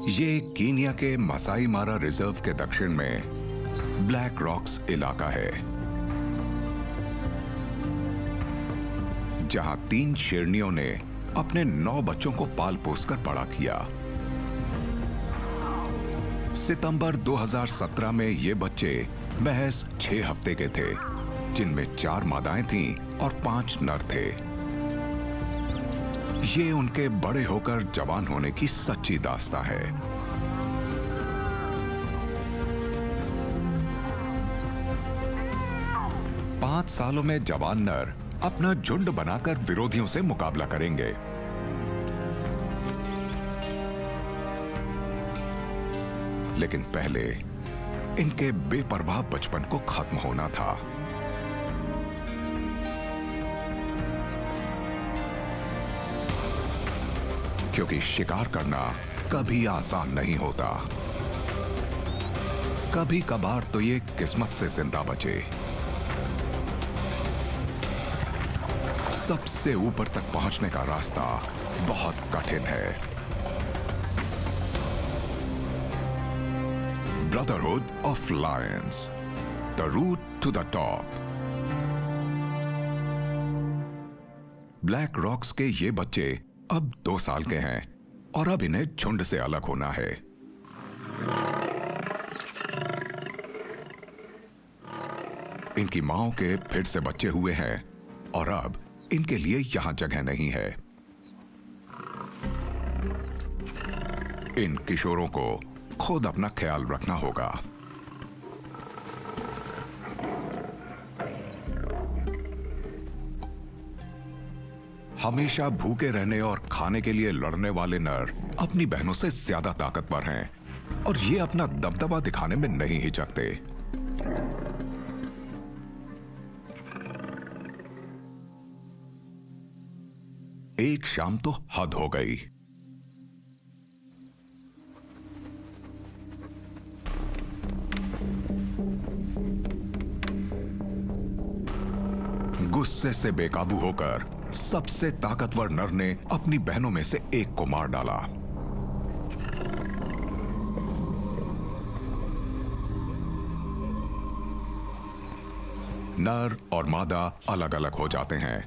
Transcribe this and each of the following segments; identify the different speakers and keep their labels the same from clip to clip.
Speaker 1: ये कीनिया के मसाई मारा रिजर्व के दक्षिण में ब्लैक रॉक्स इलाका है, जहां 3 शेरनियों ने अपने 9 बच्चों को पाल पोस कर बड़ा किया। सितंबर 2017 में ये बच्चे महज 6 हफ्ते के थे, जिनमें 4 मादाएं थीं और 5 नर थे। ये उनके बड़े होकर जवान होने की सच्ची दास्तां है। पांच सालों में जवान नर अपना झुंड बनाकर विरोधियों से मुकाबला करेंगे। लेकिन पहले इनके बेपरवाह बचपन को खत्म होना था। क्योंकि शिकार करना कभी आसान नहीं होता। कभी कभार तो ये किस्मत से जिंदा बचे। सबसे ऊपर तक पहुंचने का रास्ता बहुत कठिन है। Brotherhood of lions, the route to the top. Black Rocks के ये बच्चे अब 2 साल के हैं और अब इन्हें झुंड से अलग होना है। इनकी मांओं के फिर से बच्चे हुए हैं और अब इनके लिए यहां जगह नहीं है। इन किशोरों को खुद अपना ख्याल रखना होगा। हमेशा भूखे रहने और खाने के लिए लड़ने वाले नर अपनी बहनों से ज्यादा ताकतवर हैं और ये अपना दबदबा दिखाने में नहीं हिचकते। एक शाम तो हद हो गई। गुस्से से बेकाबू होकर सबसे ताकतवर नर ने अपनी बहनों में से एक को मार डाला। नर और मादा अलग अलग हो जाते हैं,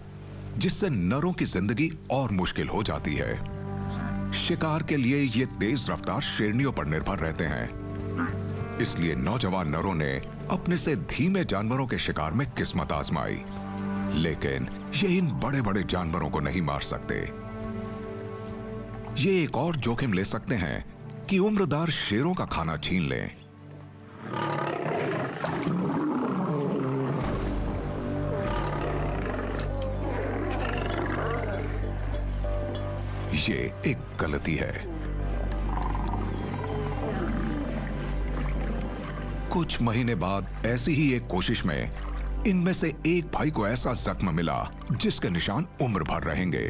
Speaker 1: जिससे नरों की जिंदगी और मुश्किल हो जाती है। शिकार के लिए ये तेज रफ्तार शेरनियों पर निर्भर रहते हैं। इसलिए नौजवान नरों ने अपने से धीमे जानवरों के शिकार में किस्मत आजमाई, लेकिन ये इन बड़े बड़े जानवरों को नहीं मार सकते। ये एक और जोखिम ले सकते हैं कि उम्रदार शेरों का खाना छीन लें। ये एक गलती है। कुछ महीने बाद ऐसी ही एक कोशिश में इनमें से एक भाई को ऐसा जख्म मिला जिसके निशान उम्र भर रहेंगे।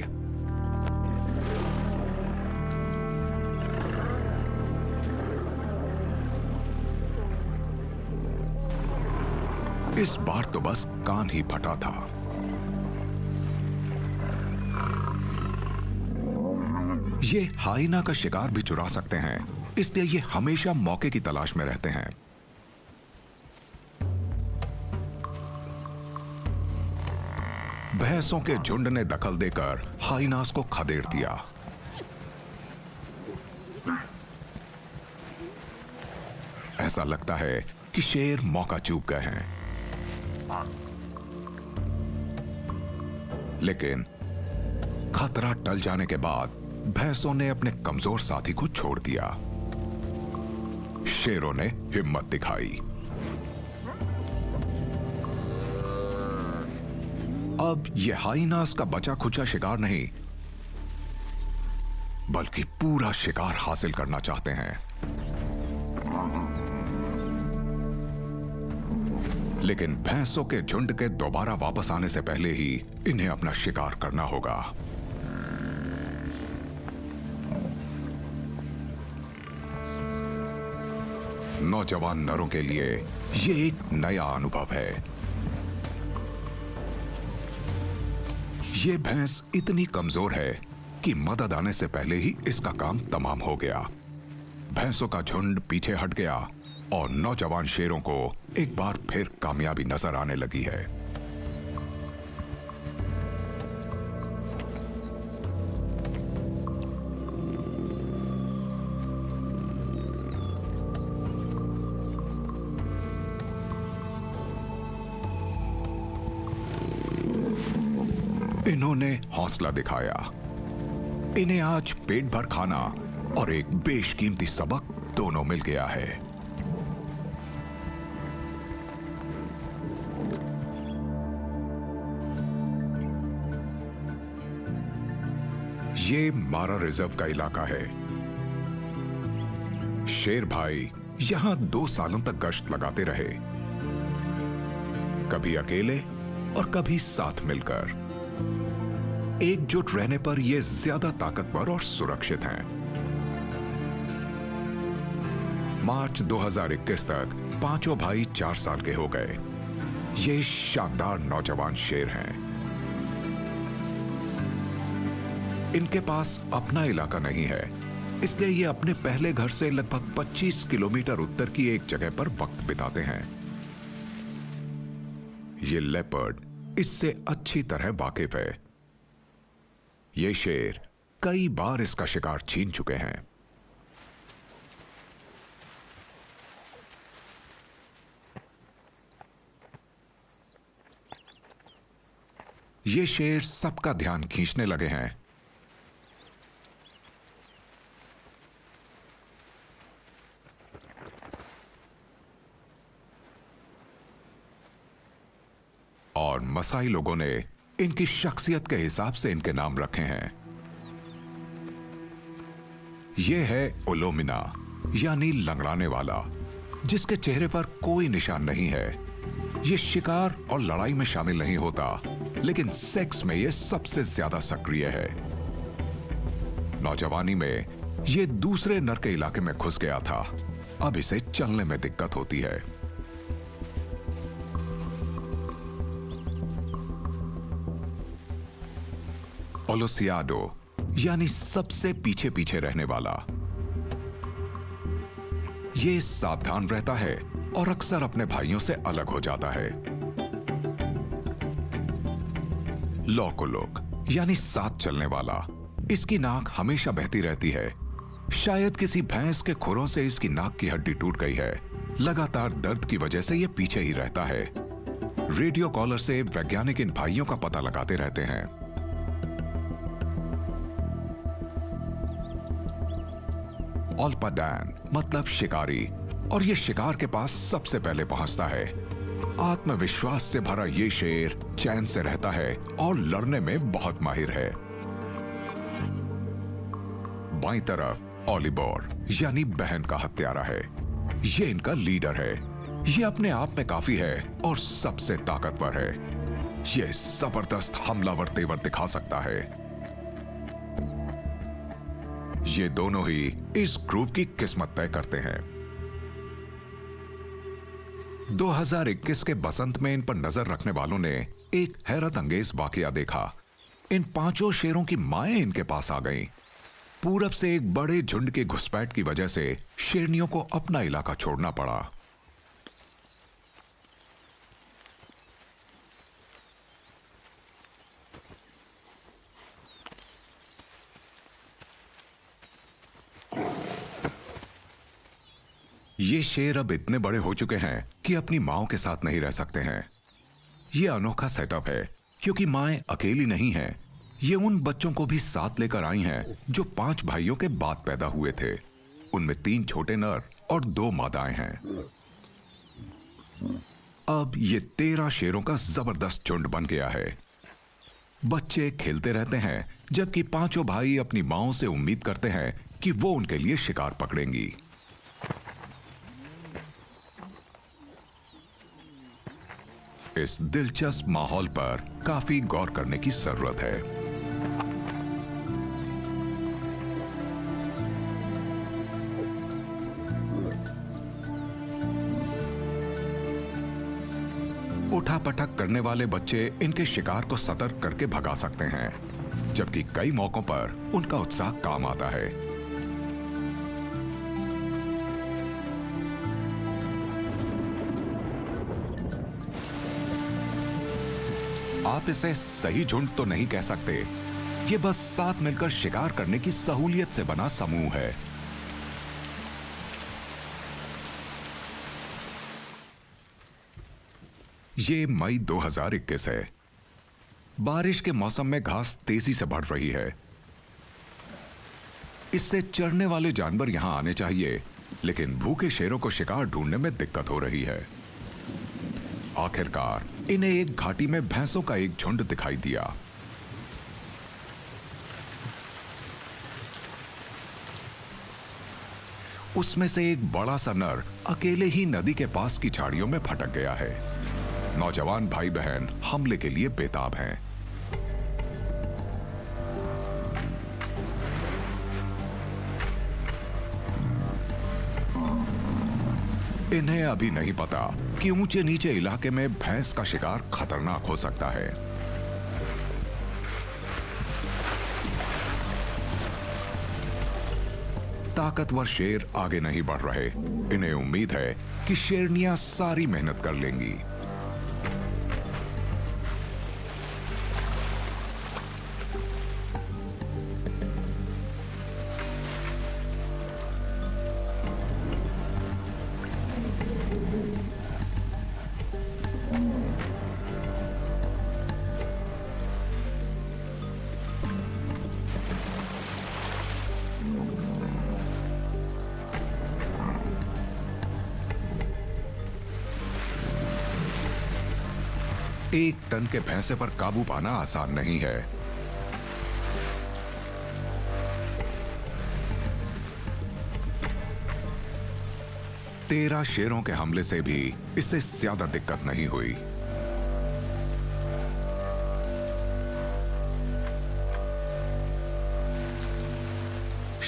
Speaker 1: इस बार तो बस कान ही फटा था। ये हाइना का शिकार भी चुरा सकते हैं, इसलिए ये हमेशा मौके की तलाश में रहते हैं। भैंसों के झुंड ने दखल देकर हाइनास को खदेड़ दिया। ऐसा लगता है कि शेर मौका चूक गए हैं, लेकिन खतरा टल जाने के बाद भैंसों ने अपने कमजोर साथी को छोड़ दिया। शेरों ने हिम्मत दिखाई। अब यह हाइनास का बचा खुचा शिकार नहीं, बल्कि पूरा शिकार हासिल करना चाहते हैं। लेकिन भैंसों के झुंड के दोबारा वापस आने से पहले ही इन्हें अपना शिकार करना होगा। नौजवान नरों के लिए यह एक नया अनुभव है। यह भैंस इतनी कमजोर है कि मदद आने से पहले ही इसका काम तमाम हो गया। भैंसों का झुंड पीछे हट गया और नौजवान शेरों को एक बार फिर कामयाबी नजर आने लगी है। इन्होंने हौसला दिखाया। इन्हें आज पेट भर खाना और एक बेशकीमती सबक दोनों मिल गया है। ये मारा रिजर्व का इलाका है। शेर भाई यहां 2 सालों तक गश्त लगाते रहे, कभी अकेले और कभी साथ मिलकर। एकजुट रहने पर ये ज्यादा ताकतवर और सुरक्षित हैं। मार्च 2021 तक पांचों भाई 4 साल के हो गए। ये शानदार नौजवान शेर हैं। इनके पास अपना इलाका नहीं है, इसलिए ये अपने पहले घर से लगभग 25 किलोमीटर उत्तर की एक जगह पर वक्त बिताते हैं। ये लेपर्ड इससे अच्छी तरह वाकिफ है। ये शेर कई बार इसका शिकार छीन चुके हैं। ये शेर सबका ध्यान खींचने लगे हैं। और मसाई लोगों ने इनकी शख्सियत के हिसाब से इनके नाम रखे हैं। यह है ओलोमिना, यानी लंगड़ाने वाला, जिसके चेहरे पर कोई निशान नहीं है। यह शिकार और लड़ाई में शामिल नहीं होता, लेकिन सेक्स में यह सबसे ज्यादा सक्रिय है। नौजवानी में यह दूसरे नर के इलाके में घुस गया था। अब इसे चलने में दिक्कत होती है। ओलोसियाडो, यानी सबसे पीछे पीछे रहने वाला। ये सावधान रहता है और अक्सर अपने भाइयों से अलग हो जाता है। लोकोलोक, यानी साथ चलने वाला। इसकी नाक हमेशा बहती रहती है। शायद किसी भैंस के खुरों से इसकी नाक की हड्डी टूट गई है। लगातार दर्द की वजह से यह पीछे ही रहता है। रेडियो कॉलर से वैज्ञानिक इन भाइयों का पता लगाते रहते हैं। ओल्पाडैन मतलब शिकारी, और यह शिकार के पास सबसे पहले पहुंचता है। आत्मविश्वास से भरा यह शेर चैन से रहता है और लड़ने में बहुत माहिर है। बाईं तरफ ओलिबोर, यानी बहन का हत्यारा है। यह इनका लीडर है। यह अपने आप में काफी है और सबसे ताकतवर है। यह जबरदस्त हमलावर तेवर दिखा सकता है। ये दोनों ही इस ग्रुप की किस्मत तय करते हैं। 2021 के बसंत में इन पर नजर रखने वालों ने एक हैरत अंगेज वाकया देखा। इन 5 शेरों की माएं इनके पास आ गईं। पूरब से एक बड़े झुंड के घुसपैठ की वजह से शेरनियों को अपना इलाका छोड़ना पड़ा। ये शेर अब इतने बड़े हो चुके हैं कि अपनी माओं के साथ नहीं रह सकते हैं। ये अनोखा सेटअप है क्योंकि माएं अकेली नहीं हैं। ये उन बच्चों को भी साथ लेकर आई हैं जो 5 भाइयों के बाद पैदा हुए थे। उनमें 3 छोटे नर और 2 मादाएं हैं। अब ये 13 शेरों का जबरदस्त झुंड बन गया है। बच्चे खेलते रहते हैं, जबकि 5 भाई अपनी माओं से उम्मीद करते हैं कि वो उनके लिए शिकार पकड़ेंगी। इस दिलचस्प माहौल पर काफी गौर करने की जरूरत है। उठापटक करने वाले बच्चे इनके शिकार को सतर्क करके भगा सकते हैं, जबकि कई मौकों पर उनका उत्साह काम आता है। आप इसे सही झुंड तो नहीं कह सकते, ये बस साथ मिलकर शिकार करने की सहूलियत से बना समूह है। ये मई 2021 है। बारिश के मौसम में घास तेजी से बढ़ रही है। इससे चरने वाले जानवर यहां आने चाहिए, लेकिन भूखे शेरों को शिकार ढूंढने में दिक्कत हो रही है। आखिरकार इन्हें एक घाटी में भैंसों का एक झुंड दिखाई दिया। उसमें से एक बड़ा सा नर अकेले ही नदी के पास की झाड़ियों में भटक गया है। नौजवान भाई बहन हमले के लिए बेताब हैं। इन्हें अभी नहीं पता कि ऊंचे नीचे इलाके में भैंस का शिकार खतरनाक हो सकता है। ताकतवर शेर आगे नहीं बढ़ रहे। इन्हें उम्मीद है कि शेरनियां सारी मेहनत कर लेंगी। एक टन के भैंसे पर काबू पाना आसान नहीं है। तेरह शेरों के हमले से भी इससे ज्यादा दिक्कत नहीं हुई।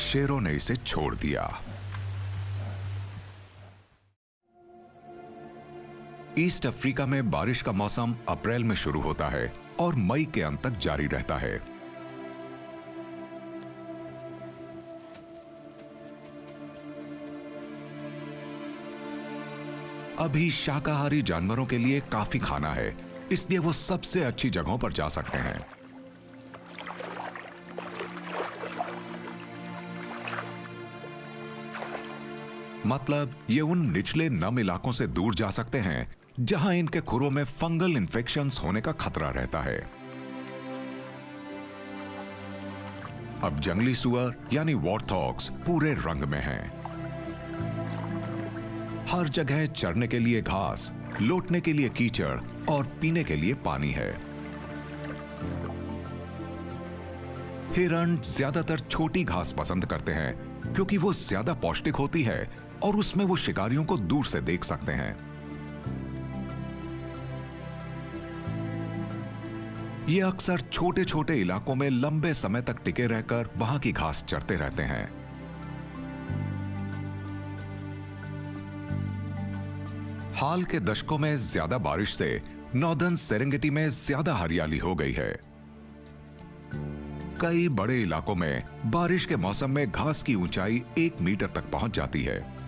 Speaker 1: शेरों ने इसे छोड़ दिया। ईस्ट अफ्रीका में बारिश का मौसम अप्रैल में शुरू होता है और मई के अंत तक जारी रहता है। अभी शाकाहारी जानवरों के लिए काफी खाना है, इसलिए वो सबसे अच्छी जगहों पर जा सकते हैं। मतलब ये उन निचले नम इलाकों से दूर जा सकते हैं जहां इनके खुरों में फंगल इन्फेक्शंस होने का खतरा रहता है। अब जंगली सुअर यानी वॉर्थॉग्स पूरे रंग में हैं। हर जगह चरने के लिए घास, लौटने के लिए कीचड़ और पीने के लिए पानी है। हिरण ज्यादातर छोटी घास पसंद करते हैं क्योंकि वो ज्यादा पौष्टिक होती है और उसमें वो शिकारियों को दूर से देख सकते हैं। ये अक्सर छोटे छोटे इलाकों में लंबे समय तक टिके रहकर वहां की घास चरते रहते हैं। हाल के दशकों में ज्यादा बारिश से नॉर्दर्न सेरेंगेटी में ज्यादा हरियाली हो गई है। कई बड़े इलाकों में बारिश के मौसम में घास की ऊंचाई 1 मीटर तक पहुंच जाती है।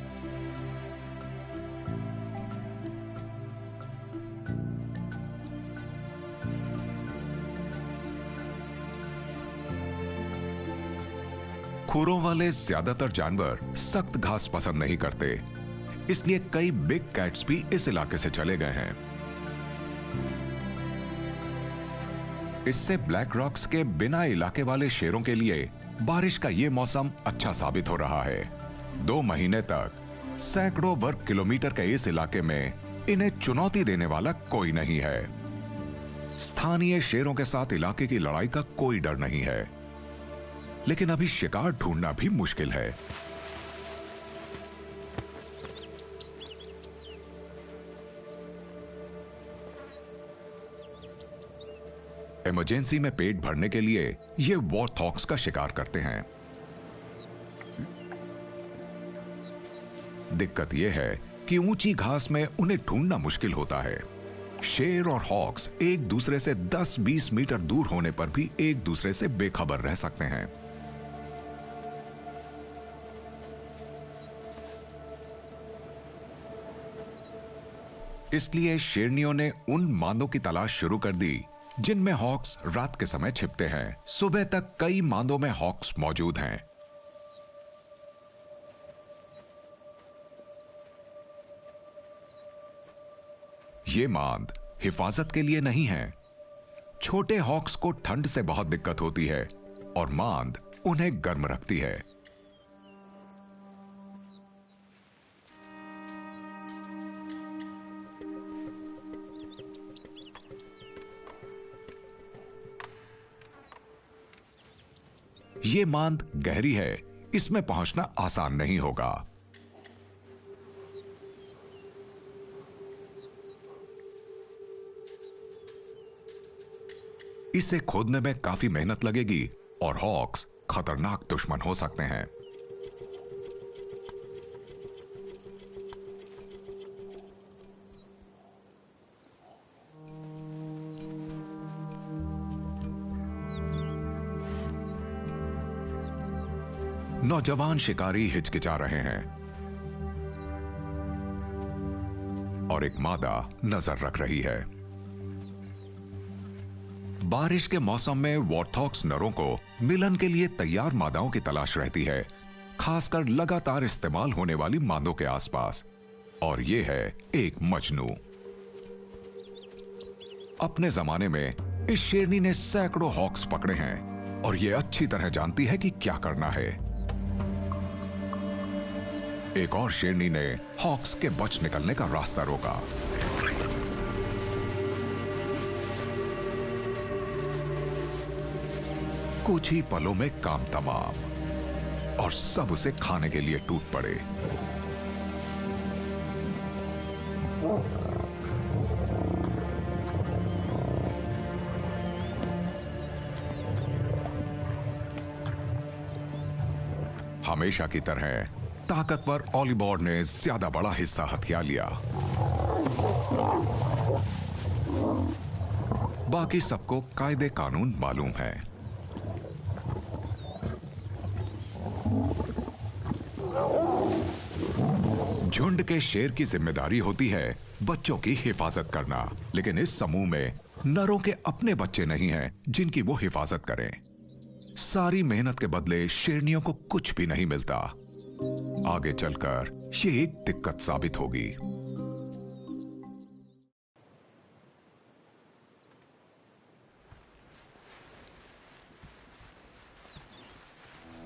Speaker 1: खुरों वाले ज्यादातर जानवर सख्त घास पसंद नहीं करते, इसलिए कई बिग कैट्स भी इस इलाके से चले गए हैं। इससे ब्लैक रॉक्स के बिना इलाके वाले शेरों के लिए बारिश का यह मौसम अच्छा साबित हो रहा है। 2 महीने तक सैकड़ों वर्ग किलोमीटर के इस इलाके में इन्हें चुनौती देने वाला कोई नहीं है। स्थानीय शेरों के साथ इलाके की लड़ाई का कोई डर नहीं है, लेकिन अभी शिकार ढूंढना भी मुश्किल है। इमरजेंसी में पेट भरने के लिए ये वॉर्थॉग्स का शिकार करते हैं। दिक्कत यह है कि ऊंची घास में उन्हें ढूंढना मुश्किल होता है। शेर और हॉक्स एक दूसरे से 10-20 मीटर दूर होने पर भी एक दूसरे से बेखबर रह सकते हैं। इसलिए शेरनियों ने उन मादों की तलाश शुरू कर दी जिनमें हॉक्स रात के समय छिपते हैं। सुबह तक कई मांदों में हॉक्स मौजूद हैं। ये मांद हिफाजत के लिए नहीं है। छोटे हॉक्स को ठंड से बहुत दिक्कत होती है और मांद उन्हें गर्म रखती है। ये मांद गहरी है, इसमें पहुंचना आसान नहीं होगा। इसे खोदने में काफी मेहनत लगेगी और हॉक्स खतरनाक दुश्मन हो सकते हैं। नौजवान शिकारी हिचकिचा रहे हैं और एक मादा नजर रख रही है। बारिश के मौसम में वॉर्थॉक्स नरों को मिलन के लिए तैयार मादाओं की तलाश रहती है, खासकर लगातार इस्तेमाल होने वाली मादों के आसपास। और यह है एक मजनू। अपने जमाने में इस शेरनी ने सैकड़ों हॉक्स पकड़े हैं और यह अच्छी तरह जानती है कि क्या करना है। एक और शेरनी ने हॉक्स के बच निकलने का रास्ता रोका। कुछ ही पलों में काम तमाम और सब उसे खाने के लिए टूट पड़े। हमेशा की तरह ताकतवर ओलिबोर ने ज्यादा बड़ा हिस्सा हथिया लिया। बाकी सबको कायदे कानून मालूम है। झुंड के शेर की जिम्मेदारी होती है बच्चों की हिफाजत करना, लेकिन इस समूह में नरों के अपने बच्चे नहीं हैं जिनकी वो हिफाजत करें। सारी मेहनत के बदले शेरनियों को कुछ भी नहीं मिलता। आगे चलकर ये एक दिक्कत साबित होगी।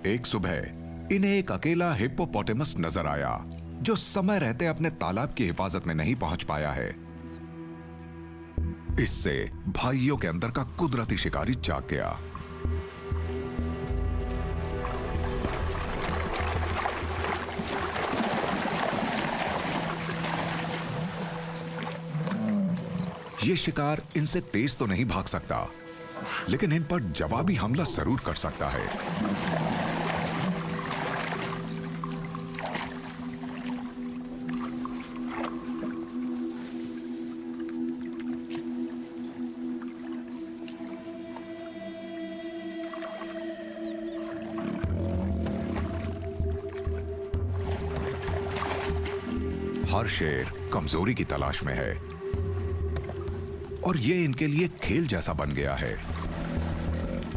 Speaker 1: एक सुबह इन्हें एक अकेला हिप्पोपोटेमस नजर आया जो समय रहते अपने तालाब की हिफाजत में नहीं पहुंच पाया है। इससे भाइयों के अंदर का कुदरती शिकारी जाग गया। ये शिकार इनसे तेज तो नहीं भाग सकता, लेकिन इन पर जवाबी हमला जरूर कर सकता है। हर शेर कमजोरी की तलाश में है और ये इनके लिए खेल जैसा बन गया है।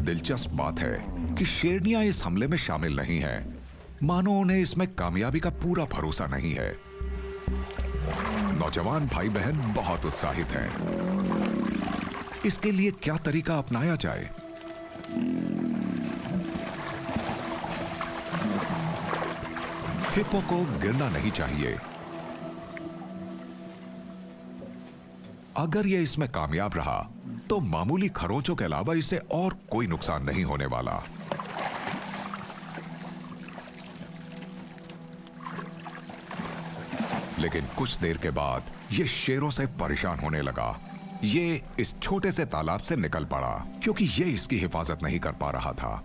Speaker 1: दिलचस्प बात है कि शेरनियां इस हमले में शामिल नहीं हैं, मानो उन्हें इसमें कामयाबी का पूरा भरोसा नहीं है। नौजवान भाई बहन बहुत उत्साहित हैं। इसके लिए क्या तरीका अपनाया जाए? हिप्पो को गिरना नहीं चाहिए। अगर यह इसमें कामयाब रहा तो मामूली खरोंचों के अलावा इसे और कोई नुकसान नहीं होने वाला। लेकिन कुछ देर के बाद यह शेरों से परेशान होने लगा। ये इस छोटे से तालाब से निकल पड़ा क्योंकि यह इसकी हिफाजत नहीं कर पा रहा था।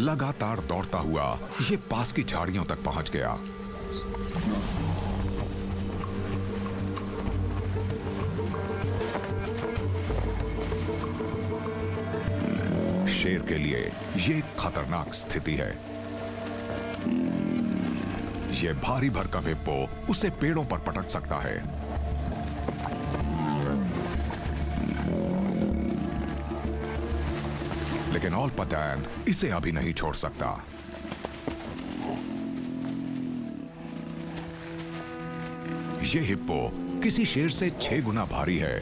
Speaker 1: लगातार दौड़ता हुआ ये पास की झाड़ियों तक पहुंच गया। शेर के लिए ये एक खतरनाक स्थिति है। ये भारी भरकम हिप्पो उसे पेड़ों पर पटक सकता है। लेकिन ओल्पतैन इसे अभी नहीं छोड़ सकता। ये हिप्पो किसी शेर से 6 गुना भारी है,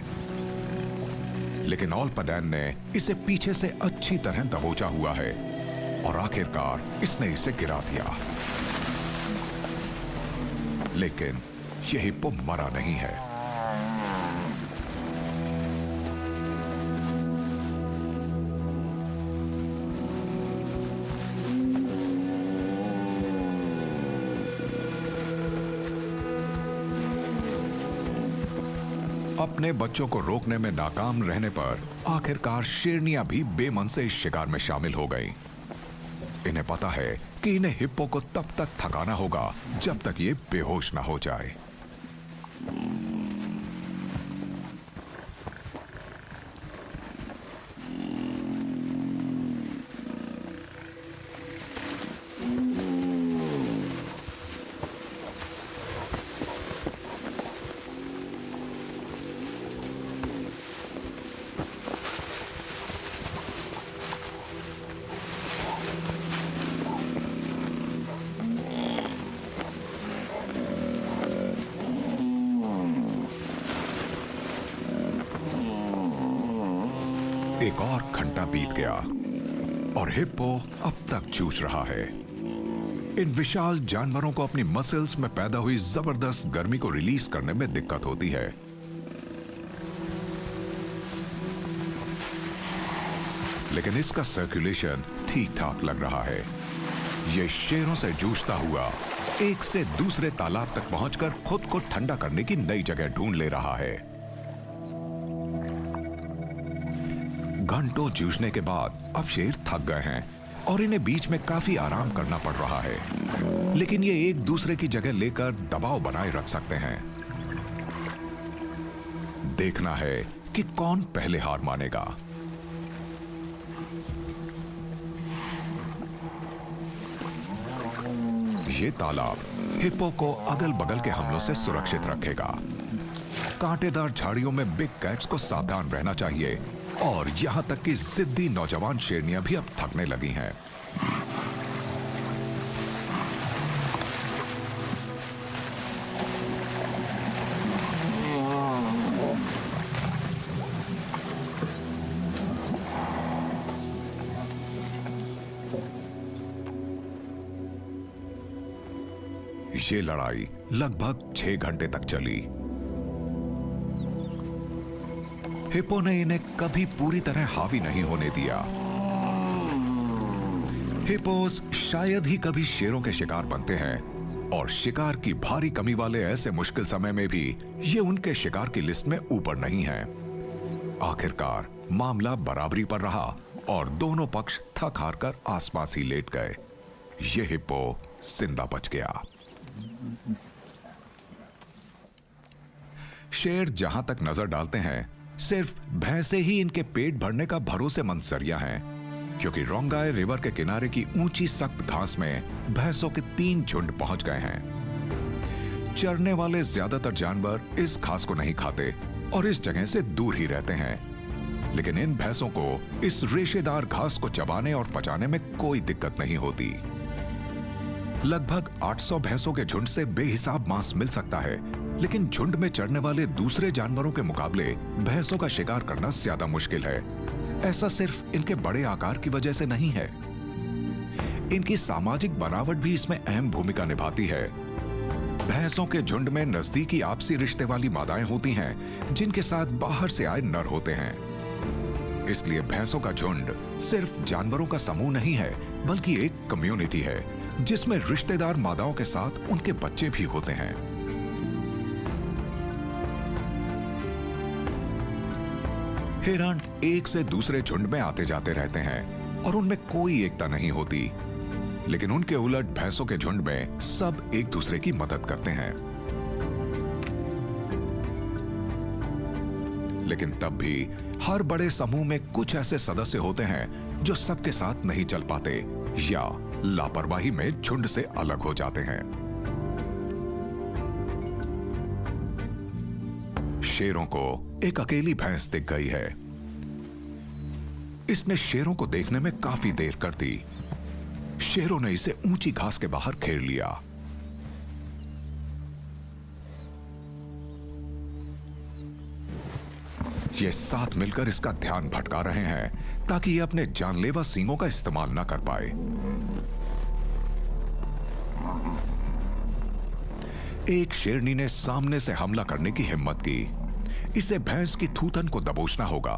Speaker 1: लेकिन ओल्पतैन ने इसे पीछे से अच्छी तरह दबोचा हुआ है और आखिरकार इसने इसे गिरा दिया। लेकिन यह हिप्पो मरा नहीं है। अपने बच्चों को रोकने में नाकाम रहने पर आखिरकार शेरनियां भी बेमन से इस शिकार में शामिल हो गईं। इन्हें पता है कि इन्हें हिप्पो को तब तक थकाना होगा जब तक ये बेहोश ना हो जाए। एक और घंटा बीत गया और हिप्पो अब तक जूझ रहा है। इन विशाल जानवरों को अपनी मसल्स में पैदा हुई जबरदस्त गर्मी को रिलीज करने में दिक्कत होती है। लेकिन इसका सर्कुलेशन ठीक ठाक लग रहा है। यह शेरों से जूझता हुआ एक से दूसरे तालाब तक पहुंचकर खुद को ठंडा करने की नई जगह ढूंढ ले रहा है। घंटों जूझने के बाद अब शेर थक गए हैं और इन्हें बीच में काफी आराम करना पड़ रहा है। लेकिन ये एक दूसरे की जगह लेकर दबाव बनाए रख सकते हैं। देखना है कि कौन पहले हार मानेगा। ये तालाब हिप्पो को अगल बगल के हमलों से सुरक्षित रखेगा। कांटेदार झाड़ियों में बिग कैट्स को सावधान रहना चाहिए और यहां तक कि जिद्दी नौजवान शेरनियां भी अब थकने लगी हैं। ये लड़ाई लगभग 6 घंटे तक चली। हिप्पो ने इन्हें कभी पूरी तरह हावी नहीं होने दिया। हिप्पोस शायद ही कभी शेरों के शिकार बनते हैं और शिकार की भारी कमी वाले ऐसे मुश्किल समय में भी ये उनके शिकार की लिस्ट में ऊपर नहीं है। आखिरकार मामला बराबरी पर रहा और दोनों पक्ष थक हार कर आसपास ही लेट गए। ये हिप्पो जिंदा बच गया। शेर जहां तक नजर डालते हैं सिर्फ भैंसे ही इनके पेट भरने का भरोसेमंद जरिया है, क्योंकि रोंगाई रिवर के किनारे की ऊंची सख्त घास में भैंसों के 3 झुंड पहुंच गए हैं। चरने वाले ज्यादातर जानवर इस घास को नहीं खाते और इस जगह से दूर ही रहते हैं, लेकिन इन भैंसों को इस रेशेदार घास को चबाने और पचाने में कोई दिक्कत नहीं होती। लगभग 800 भैंसों के झुंड से बेहिसाब मांस मिल सकता है, लेकिन झुंड में चढ़ने वाले दूसरे जानवरों के मुकाबले भैंसों का शिकार करना ज्यादा मुश्किल है। ऐसा सिर्फ इनके बड़े आकार की वजह से नहीं है, इनकी सामाजिक बनावट भी इसमें अहम भूमिका निभाती है। भैंसों के झुंड में नजदीकी आपसी रिश्ते वाली मादाएं होती हैं, जिनके साथ बाहर से आए नर होते हैं। इसलिए भैंसों का झुंड सिर्फ जानवरों का समूह नहीं है, बल्कि एक कम्युनिटी है जिसमें रिश्तेदार मादाओं के साथ उनके बच्चे भी होते हैं। हिरण एक से दूसरे झुंड में आते जाते रहते हैं और उनमें कोई एकता नहीं होती, लेकिन उनके उलट भैंसों के झुंड में सब एक दूसरे की मदद करते हैं। लेकिन तब भी हर बड़े समूह में कुछ ऐसे सदस्य होते हैं जो सबके साथ नहीं चल पाते या लापरवाही में झुंड से अलग हो जाते हैं। शेरों को एक अकेली भैंस दिख गई है। इसने शेरों को देखने में काफी देर कर दी। शेरों ने इसे ऊंची घास के बाहर घेर लिया। ये साथ मिलकर इसका ध्यान भटका रहे हैं ताकि ये अपने जानलेवा सींगों का इस्तेमाल ना कर पाए। एक शेरनी ने सामने से हमला करने की हिम्मत की। इसे भैंस की थूथन को दबोचना होगा।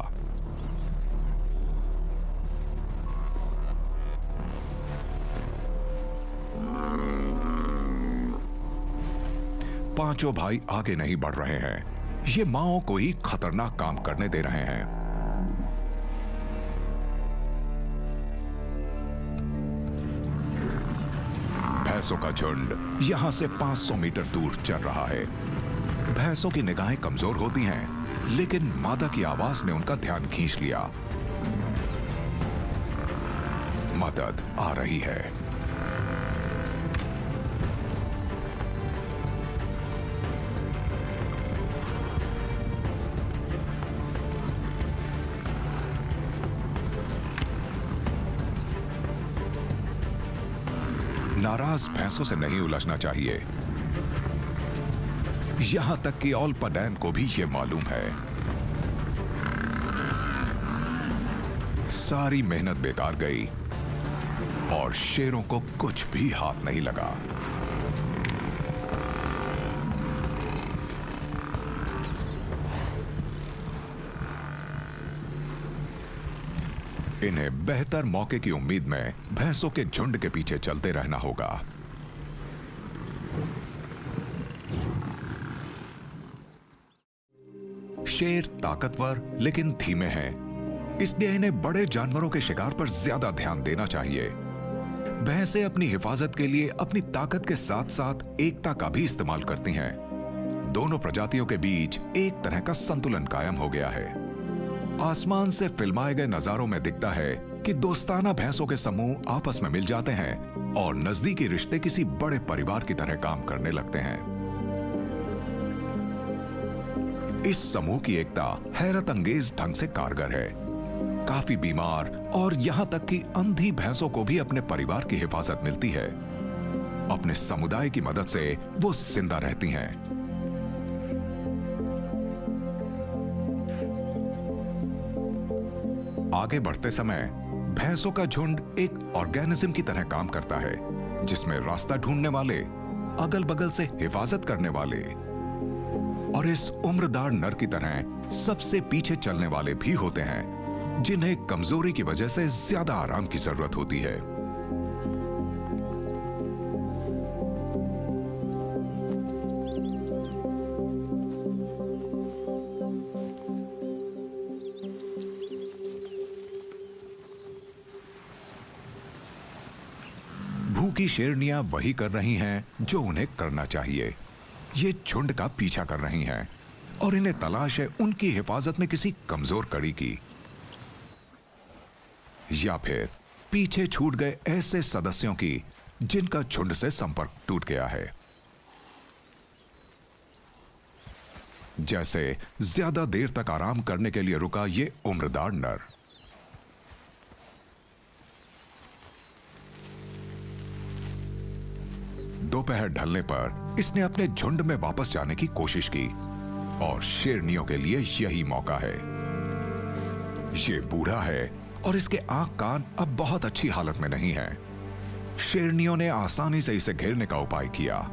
Speaker 1: पांचों भाई आगे नहीं बढ़ रहे हैं। ये माओ को ही खतरनाक काम करने दे रहे हैं। भैंसों का झुंड यहां से 500 मीटर दूर चल रहा है। भैंसों की निगाहें कमजोर होती हैं, लेकिन मादा की आवाज ने उनका ध्यान खींच लिया। मदद आ रही है। नाराज भैंसों से नहीं उलझना चाहिए। यहां तक कि ओल्पाडैन को भी यह मालूम है। सारी मेहनत बेकार गई और शेरों को कुछ भी हाथ नहीं लगा। इन्हें बेहतर मौके की उम्मीद में भैंसों के झुंड के पीछे चलते रहना होगा। शेर ताकतवर लेकिन धीमे हैं, इसलिए इन्हें बड़े जानवरों के शिकार पर ज्यादा ध्यान देना चाहिए। भैंसें अपनी हिफाजत के लिए अपनी ताकत के साथ साथ एकता का भी इस्तेमाल करती हैं। दोनों प्रजातियों के बीच एक तरह का संतुलन कायम हो गया है। आसमान से फिल्माए गए नजारों में दिखता है कि दोस्ताना भैंसों के समूह आपस में मिल जाते हैं और नजदीकी रिश्ते किसी बड़े परिवार की तरह काम करने लगते हैं। इस समूह की एकता हैरत अंगेज ढंग से कारगर है। काफी बीमार और यहां तक कि अंधी भैंसों को भी अपने परिवार की हिफाजत मिलती है। अपने समुदाय की मदद से वो जिंदा रहती हैं। आगे बढ़ते समय भैंसों का झुंड एक ऑर्गेनिज्म की तरह काम करता है, जिसमें रास्ता ढूंढने वाले, अगल बगल से हिफाजत करने वाले और इस उम्रदार नर की तरह सबसे पीछे चलने वाले भी होते हैं, जिन्हें कमजोरी की वजह से ज्यादा आराम की जरूरत होती है। भूखी शेरनियां वही कर रही हैं जो उन्हें करना चाहिए। ये झुंड का पीछा कर रही हैं और इन्हें तलाश है उनकी हिफाजत में किसी कमजोर कड़ी की, या फिर पीछे छूट गए ऐसे सदस्यों की जिनका झुंड से संपर्क टूट गया है। जैसे ज्यादा देर तक आराम करने के लिए रुका ये उम्रदार नर। दोपहर ढलने पर इसने अपने झुंड में वापस जाने की कोशिश की और शेरनियों के लिए यही मौका है। ये बूढ़ा है और इसके आंख कान अब बहुत अच्छी हालत में नहीं है। शेरनियों ने आसानी से इसे घेरने का उपाय किया।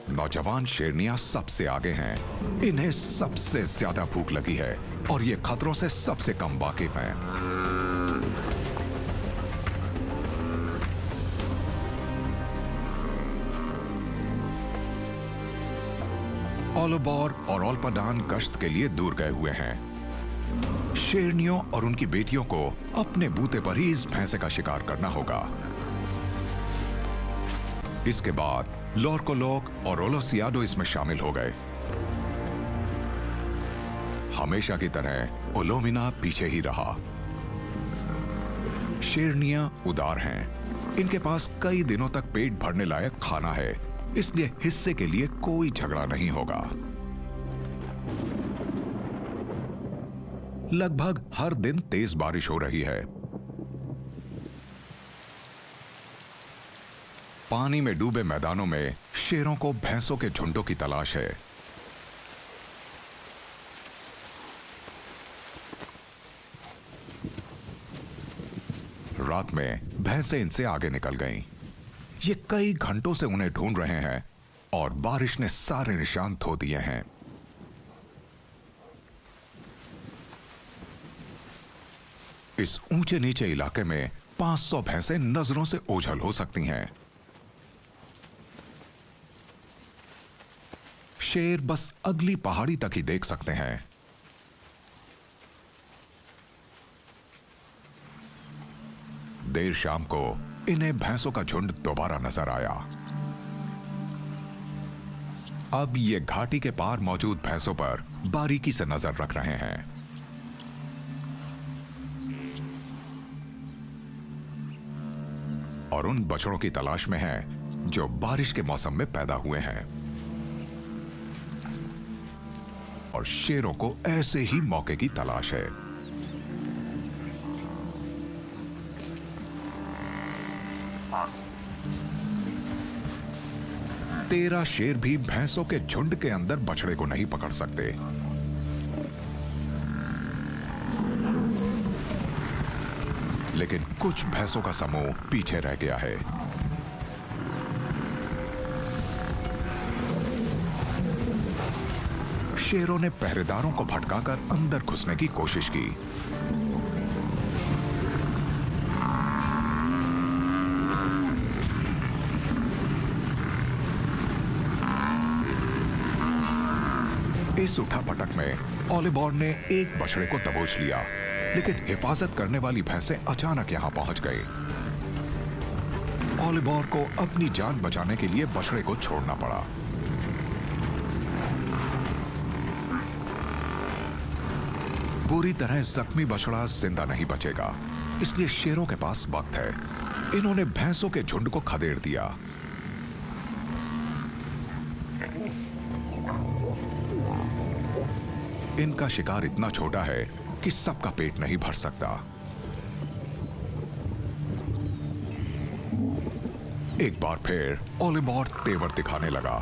Speaker 1: नौजवान शेरनियां सबसे आगे हैं। इन्हें सबसे ज्यादा भूख लगी है और ये खतरों से सबसे कम वाकिफ हैं। ओलोबोर और ओल्पाडान गश्त के लिए दूर गए हुए हैं। शेरनियों और उनकी बेटियों को अपने बूते पर ही इस भैंसे का शिकार करना होगा। इसके बाद लोरकोलोक और ओलोसियाडो इसमें शामिल हो गए। हमेशा की तरह ओलोमिना पीछे ही रहा। शेरनियां उदार हैं। इनके पास कई दिनों तक पेट भरने लायक खाना है, इसलिए हिस्से के लिए कोई झगड़ा नहीं होगा। लगभग हर दिन तेज बारिश हो रही है। पानी में डूबे मैदानों में शेरों को भैंसों के झुंडों की तलाश है। रात में भैंसें इनसे आगे निकल गईं। ये कई घंटों से उन्हें ढूंढ रहे हैं और बारिश ने सारे निशान धो दिए हैं। इस ऊंचे नीचे इलाके में 500 भैंसें नजरों से ओझल हो सकती हैं। शेर बस अगली पहाड़ी तक ही देख सकते हैं। देर शाम को इन्हें भैंसों का झुंड दोबारा नजर आया। अब ये घाटी के पार मौजूद भैंसों पर बारीकी से नजर रख रहे हैं। और उन बछड़ों की तलाश में हैं जो बारिश के मौसम में पैदा हुए हैं। और शेरों को ऐसे ही मौके की तलाश है। तेरह शेर भी भैंसों के झुंड के अंदर बछड़े को नहीं पकड़ सकते। लेकिन कुछ भैंसों का समूह पीछे रह गया है। शेरों ने पहरेदारों को भटकाकर अंदर घुसने की कोशिश की। इस उठापटक में ओलिवर ने एक बछड़े को दबोच लिया, लेकिन हिफाजत करने वाली भैंसें अचानक यहां पहुंच गई। ओलिवर को अपनी जान बचाने के लिए बछड़े को छोड़ना पड़ा। बुरी तरह जख्मी बछड़ा जिंदा नहीं बचेगा, इसलिए शेरों के पास वक्त है। इन्होंने भैंसों के झुंड को खदेड़ दिया। इनका शिकार इतना छोटा है कि सबका पेट नहीं भर सकता। एक बार फिर ओलिवर तेवर दिखाने लगा।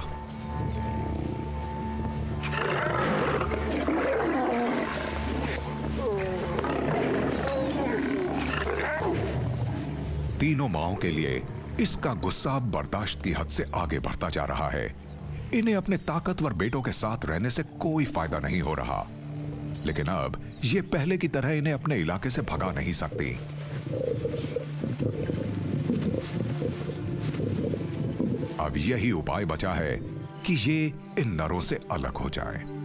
Speaker 1: तीनों माओं के लिए इसका गुस्सा बर्दाश्त की हद से आगे बढ़ता जा रहा है। इन्हें अपने ताकतवर बेटों के साथ रहने से कोई फायदा नहीं हो रहा, लेकिन अब ये पहले की तरह इन्हें अपने इलाके से भगा नहीं सकती। अब यही उपाय बचा है कि ये इन नरों से अलग हो जाएं।